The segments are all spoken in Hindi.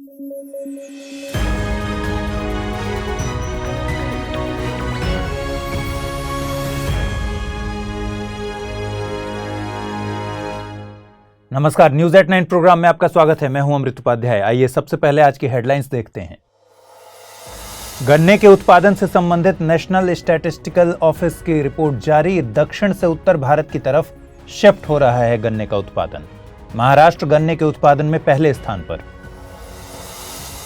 नमस्कार, न्यूज एट 9 प्रोग्राम में आपका स्वागत है। मैं हूं अमृत उपाध्याय। आइए सबसे पहले आज की हेडलाइंस देखते हैं। गन्ने के उत्पादन से संबंधित नेशनल स्टैटिस्टिकल ऑफिस की रिपोर्ट जारी। दक्षिण से उत्तर भारत की तरफ शिफ्ट हो रहा है गन्ने का उत्पादन। महाराष्ट्र गन्ने के उत्पादन में पहले स्थान पर।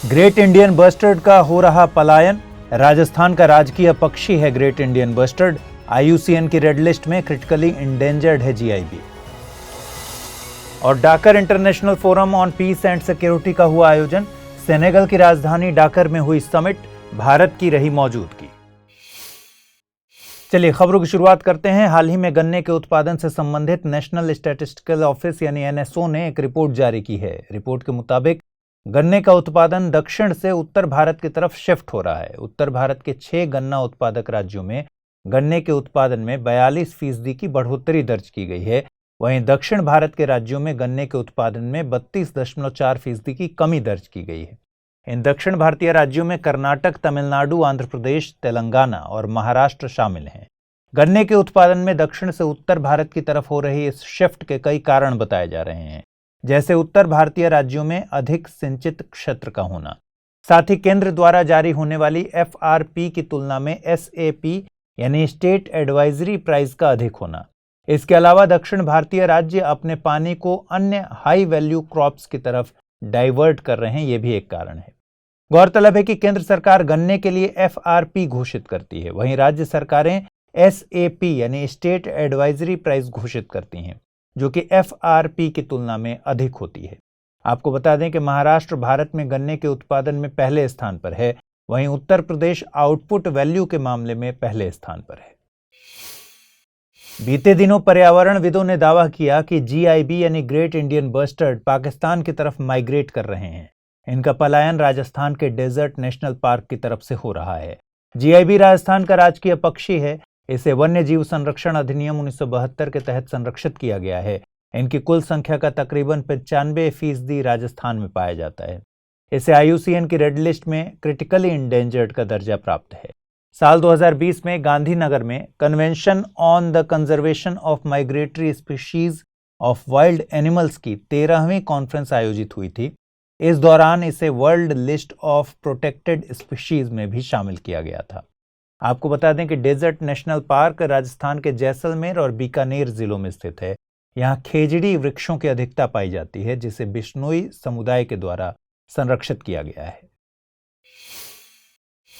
ग्रेट इंडियन बस्टर्ड का हो रहा पलायन। राजस्थान का राजकीय पक्षी है ग्रेट इंडियन बस्टर्ड। IUCN की रेड लिस्ट में क्रिटिकली इंडेंजर्ड है GIB। और Dakar international forum on peace and security का हुआ आयोजन। सेनेगल की राजधानी डाकर में हुई समिट, भारत की रही मौजूदगी। चलिए खबरों की शुरुआत करते हैं। हाल ही में गन्ने के उत्पादन से संबंधित नेशनल स्टैटिस्टिकल ऑफिस यानी NSO ने एक रिपोर्ट जारी की है। रिपोर्ट के मुताबिक गन्ने का उत्पादन दक्षिण से उत्तर भारत की तरफ शिफ्ट हो रहा है। उत्तर भारत के 6 गन्ना उत्पादक राज्यों में गन्ने के उत्पादन में 42% की बढ़ोतरी दर्ज की गई है। वहीं दक्षिण भारत के राज्यों में गन्ने के उत्पादन में 32.4% की कमी दर्ज की गई है। इन दक्षिण भारतीय राज्यों में कर्नाटक, तमिलनाडु, आंध्र प्रदेश, तेलंगाना और महाराष्ट्र शामिल हैं। गन्ने के उत्पादन में दक्षिण से उत्तर भारत की तरफ हो रही इस शिफ्ट के कई कारण बताए जा रहे हैं, जैसे उत्तर भारतीय राज्यों में अधिक सिंचित क्षेत्र का होना, साथ ही केंद्र द्वारा जारी होने वाली FRP की तुलना में SAP यानी स्टेट एडवाइजरी प्राइस का अधिक होना। इसके अलावा दक्षिण भारतीय राज्य अपने पानी को अन्य हाई वैल्यू क्रॉप्स की तरफ डाइवर्ट कर रहे हैं, यह भी एक कारण है। गौरतलब है कि केंद्र सरकार गन्ने के लिए FRP घोषित करती है, वहीं राज्य सरकारें SAP यानी स्टेट एडवाइजरी प्राइस घोषित करती हैं, जो कि FRP की तुलना में अधिक होती है। आपको बता दें कि महाराष्ट्र भारत में गन्ने के उत्पादन में पहले स्थान पर है, वहीं उत्तर प्रदेश आउटपुट वैल्यू के मामले में पहले स्थान पर है। बीते दिनों पर्यावरणविदों ने दावा किया कि GIB यानी ग्रेट इंडियन बस्टर्ड पाकिस्तान की तरफ माइग्रेट कर रहे हैं। इनका पलायन राजस्थान के डेजर्ट नेशनल पार्क की तरफ से हो रहा है। GIB राजस्थान का राजकीय पक्षी है। इसे वन्य जीव संरक्षण अधिनियम 1972 के तहत संरक्षित किया गया है। इनकी कुल संख्या का तकरीबन 95% राजस्थान में पाया जाता है। इसे IUCN की रेड लिस्ट में क्रिटिकली इंडेंजर्ड का दर्जा प्राप्त है। साल 2020 में गांधीनगर में convention on the conservation of migratory species of wild animals की 13वीं कॉन्फ्रेंस आयोजित हुई थी। इस दौरान इसे world list of protected species में भी शामिल किया गया था। आपको बता दें कि डेजर्ट नेशनल पार्क राजस्थान के जैसलमेर और बीकानेर जिलों में स्थित है। यहाँ खेजड़ी वृक्षों की अधिकता पाई जाती है, जिसे बिश्नोई समुदाय के द्वारा संरक्षित किया गया है।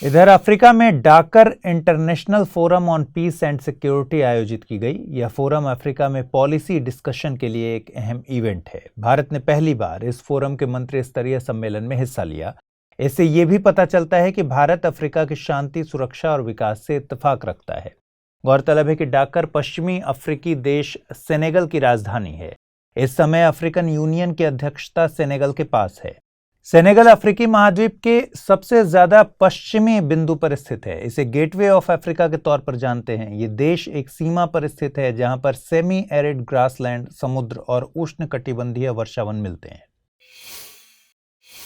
इधर अफ्रीका में Dakar international forum on peace and security आयोजित की गई। यह फोरम अफ्रीका में पॉलिसी डिस्कशन के लिए एक अहम इवेंट है। भारत ने पहली बार इस फोरम के मंत्री स्तरीय सम्मेलन में हिस्सा लिया। इससे यह भी पता चलता है कि भारत अफ्रीका की शांति, सुरक्षा और विकास से इत्तेफाक रखता है। गौरतलब है कि डाकर पश्चिमी अफ्रीकी देश सेनेगल की राजधानी है। इस समय अफ्रीकन यूनियन की अध्यक्षता सेनेगल के पास है। सेनेगल अफ्रीकी महाद्वीप के सबसे ज्यादा पश्चिमी बिंदु पर स्थित है। इसे गेटवे ऑफ अफ्रीका के तौर पर जानते हैं। ये देश एक सीमा पर स्थित है, जहां पर सेमी एरिड ग्रासलैंड, समुद्र और उष्णकटिबंधीय वर्षावन मिलते हैं।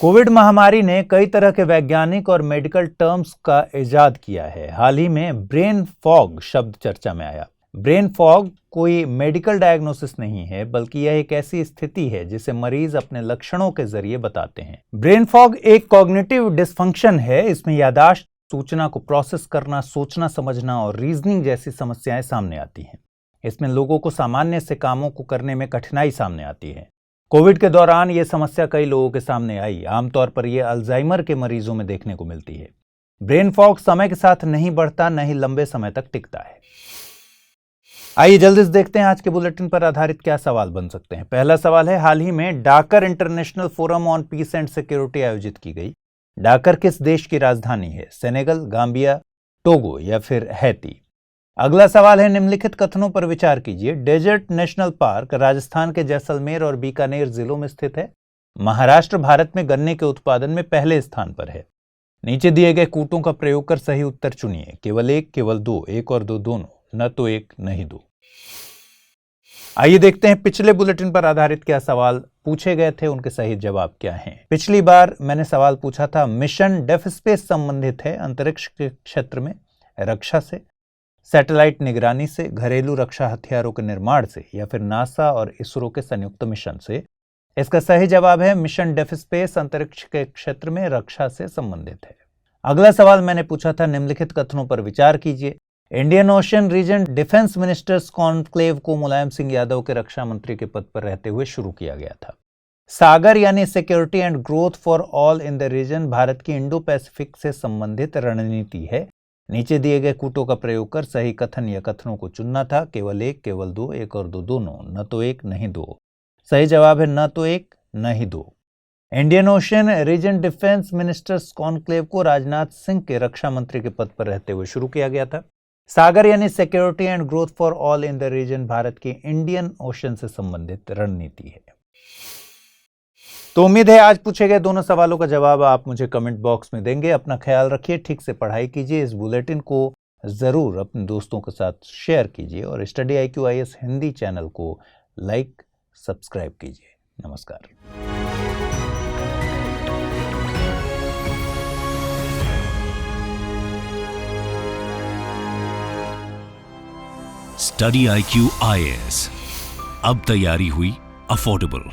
कोविड महामारी ने कई तरह के वैज्ञानिक और मेडिकल टर्म्स का इजाद किया है। हाल ही में ब्रेन फॉग शब्द चर्चा में आया। ब्रेन फॉग कोई मेडिकल डायग्नोसिस नहीं है, बल्कि यह एक ऐसी स्थिति है जिसे मरीज अपने लक्षणों के जरिए बताते हैं। ब्रेन फॉग एक कॉग्निटिव डिसफंक्शन है। इसमें याददाश्त, सूचना को प्रोसेस करना, सोचना समझना और रीजनिंग जैसी समस्याएं सामने आती हैं। इसमें लोगों को सामान्य से कामों को करने में कठिनाई सामने आती है। कोविड के दौरान यह समस्या कई लोगों के सामने आई। आमतौर पर यह अल्जाइमर के मरीजों में देखने को मिलती है। ब्रेन फॉग समय के साथ नहीं बढ़ता, न ही लंबे समय तक टिकता है। आइए जल्दी से देखते हैं आज के बुलेटिन पर आधारित क्या सवाल बन सकते हैं। पहला सवाल है, हाल ही में Dakar international forum on peace and security आयोजित की गई। डाकर किस देश की राजधानी है? सेनेगल, गाम्बिया, टोगो या फिर हैती? अगला सवाल है, निम्नलिखित कथनों पर विचार कीजिए। डेजर्ट नेशनल पार्क राजस्थान के जैसलमेर और बीकानेर जिलों में स्थित है। महाराष्ट्र भारत में गन्ने के उत्पादन में पहले स्थान पर है। नीचे दिए गए कूटों का प्रयोग कर सही उत्तर चुनिए। केवल एक, केवल दो, एक और दो दोनों, न तो एक नहीं दो। आइए देखते हैं पिछले बुलेटिन पर आधारित क्या सवाल पूछे गए थे, उनके सही जवाब क्या हैं। पिछली बार मैंने सवाल पूछा था मिशन डेफ स्पेस संबंधित है अंतरिक्ष के क्षेत्र में रक्षा से, सैटेलाइट निगरानी से, घरेलू रक्षा हथियारों के निर्माण से, या फिर नासा और इसरो के संयुक्त मिशन से। इसका सही जवाब है मिशन डेफ स्पेस अंतरिक्ष के क्षेत्र में रक्षा से संबंधित है। अगला सवाल मैंने पूछा था निम्नलिखित कथनों पर विचार कीजिए। Indian Ocean region defence ministers conclave को मुलायम सिंह यादव के रक्षा मंत्री के पद पर रहते हुए शुरू किया गया था। सागर यानी security and growth for all in the region Bharat की इंडो पैसिफिक से संबंधित रणनीति है। नीचे दिए गए कूटों का प्रयोग कर सही कथन या कथनों को चुनना था। केवल एक, केवल दो, एक और दो दोनों, न तो एक नहीं दो। सही जवाब है न तो एक न ही दो। Indian Ocean region defence ministers conclave को राजनाथ सिंह के रक्षा मंत्री के पद पर रहते हुए शुरू किया गया था। सागर यानी security and growth for all in the region Bharat की इंडियन ओशन से संबंधित रणनीति है। तो उम्मीद है आज पूछे गए दोनों सवालों का जवाब आप मुझे कमेंट बॉक्स में देंगे। अपना ख्याल रखिए, ठीक से पढ़ाई कीजिए। इस बुलेटिन को जरूर अपने दोस्तों के साथ शेयर कीजिए और study IQ IAS Hindi channel को लाइक सब्सक्राइब कीजिए। नमस्कार। स्टडी IQ IAS अब तैयारी हुई अफोर्डेबल।